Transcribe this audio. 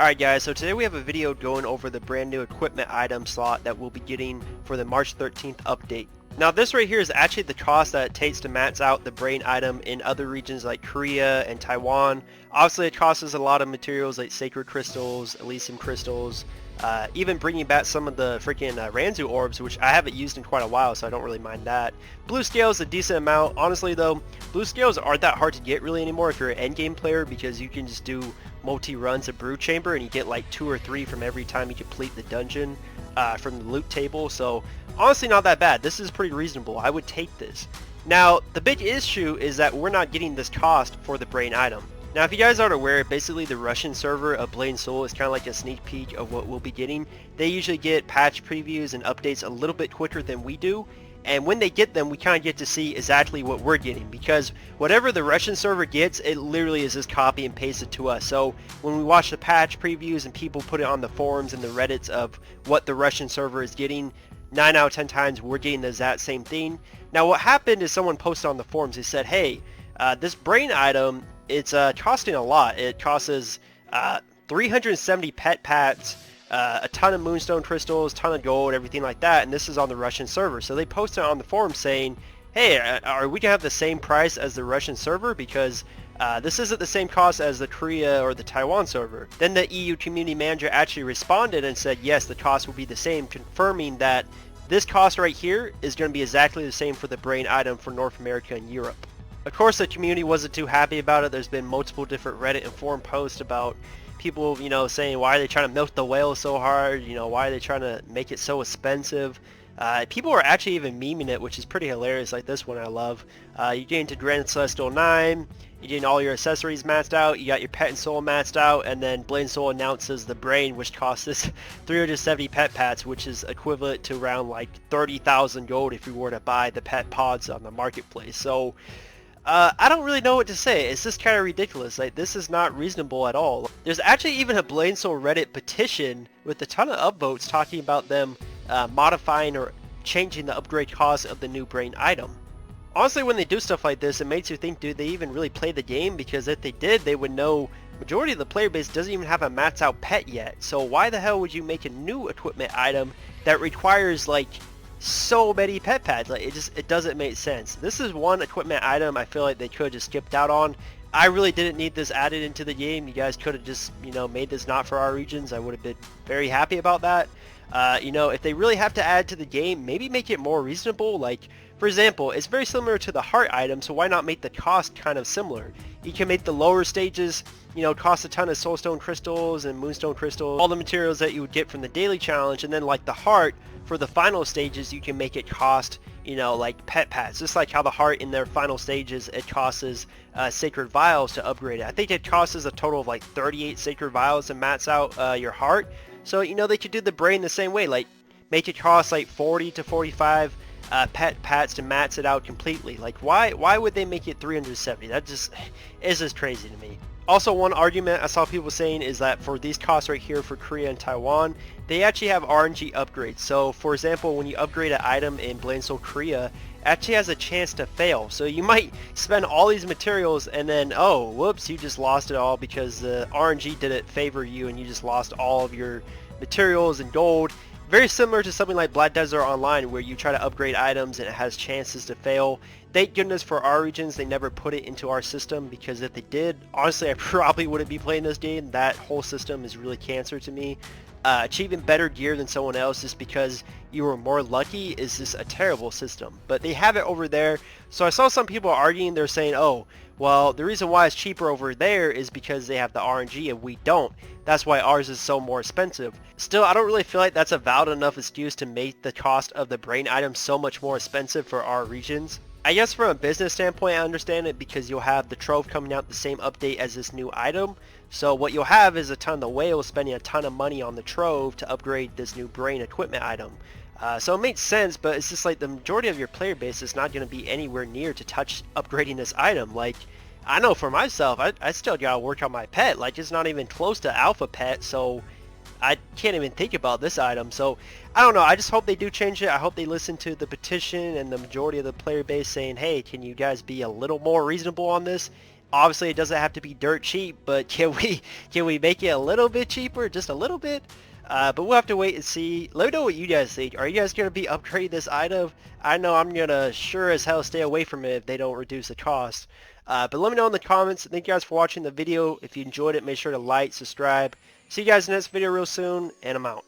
Alright guys, so today we have a video going over the brand new equipment item slot that we'll be getting for the March 13th update. Now this right here is actually the cost that it takes to max out the brain item in other regions like Korea and Taiwan. Obviously it costs us a lot of materials like sacred crystals, elysium crystals, even bringing back some of the freaking Ranzu orbs, which I haven't used in quite a while, so I don't really mind that. Blue scales a decent amount. Honestly though, blue scales aren't that hard to get really anymore if you're an endgame player, because you can just do multi-runs of brew chamber and you get like 2 or 3 from every time you complete the dungeon from the loot table. So honestly not that bad. This is pretty reasonable. I would take this. Now the big issue is that we're not getting this cost for the brain item. Now if you guys aren't aware, basically the Russian server of Blade & Soul is kind of like a sneak peek of what we'll be getting. They usually get patch previews and updates a little bit quicker than we do. And when they get them, we kind of get to see exactly what we're getting, because whatever the Russian server gets, it literally is just copy and pasted to us. So when we watch the patch previews and people put it on the forums and the Reddits of what the Russian server is getting, 9 out of 10 times we're getting the exact same thing. Now what happened is someone posted on the forums, they said, hey, this brain item, it's costing a lot. It costs us 370 pet pats, a ton of moonstone crystals, ton of gold, everything like that, and this is on the Russian server. So they posted on the forum saying, hey, are we gonna have the same price as the Russian server, because this isn't the same cost as the Korea or the Taiwan server. Then the EU community manager actually responded and said yes, the cost will be the same, confirming that this cost right here is going to be exactly the same for the brain item for North America and Europe. Of course the community wasn't too happy about it. There's been multiple different Reddit and forum posts about people, saying why are they trying to milk the whale so hard, why are they trying to make it so expensive. People are actually even memeing it, which is pretty hilarious, like this one I love. You get into Grand Celestial 9, you get all your accessories maxed out, you got your pet and soul maxed out, and then Blade & Soul announces the brain, which costs us 370 pet pats, which is equivalent to around like 30,000 gold if you were to buy the pet pods on the marketplace. So I don't really know what to say. It's just kind of ridiculous. Like, this is not reasonable at all. There's actually even a Blade & Soul Reddit petition with a ton of upvotes talking about them modifying or changing the upgrade cost of the new brain item. Honestly, when they do stuff like this, it makes you think, do they even really play the game? Because if they did, they would know majority of the player base doesn't even have a maxed out pet yet. So why the hell would you make a new equipment item that requires like so many pet pads? Like, it doesn't make sense. This is one equipment item I feel like they could have just skipped out on. I really didn't need this added into the game. You guys could have just made this not for our regions. I would have been very happy about that. If they really have to add to the game, maybe make it more reasonable. Like, for example, it's very similar to the heart item, so why not make the cost kind of similar? You can make the lower stages cost a ton of soulstone crystals and moonstone crystals, all the materials that you would get from the daily challenge, and then like the heart, for the final stages you can make it cost like pet pats, just like how the heart in their final stages, it costs sacred vials to upgrade it. I think it costs a total of like 38 sacred vials to max out your heart. So they could do the brain the same way, like make it cost like 40 to 45 pet pats to max it out completely. Like, why would they make it 370? That just is just crazy to me. Also, one argument I saw people saying is that for these costs right here for Korea and Taiwan, they actually have RNG upgrades. So for example, when you upgrade an item in Blade & Soul Korea, it actually has a chance to fail. So you might spend all these materials and then, oh whoops, you just lost it all because the RNG didn't favor you and you just lost all of your materials and gold. Very similar to something like Black Desert Online, where you try to upgrade items and it has chances to fail. Thank goodness for our regions they never put it into our system, because if they did, honestly I probably wouldn't be playing this game. That whole system is really cancer to me. Achieving better gear than someone else just because you were more lucky is just a terrible system. But they have it over there. So I saw some people arguing, they're saying, oh, well, the reason why it's cheaper over there is because they have the RNG and we don't. That's why ours is so more expensive. Still, I don't really feel like that's a valid enough excuse to make the cost of the brain item so much more expensive for our regions. I guess from a business standpoint I understand it, because you'll have the Trove coming out the same update as this new item. So what you'll have is a ton of the whales spending a ton of money on the Trove to upgrade this new brain equipment item. So it makes sense, but it's just like the majority of your player base is not going to be anywhere near to touch upgrading this item. Like, I know for myself, I still gotta work on my pet. Like, it's not even close to alpha pet, so I can't even think about this item. So I don't know, I just hope they do change it. I hope they listen to the petition and the majority of the player base saying, hey, can you guys be a little more reasonable on this? Obviously, it doesn't have to be dirt cheap, but can we make it a little bit cheaper, just a little bit? But we'll have to wait and see. Let me know what you guys think. Are you guys going to be upgrading this item? I know I'm going to sure as hell stay away from it if they don't reduce the cost. But let me know in the comments. Thank you guys for watching the video. If you enjoyed it, make sure to like, subscribe. See you guys in the next video real soon, and I'm out.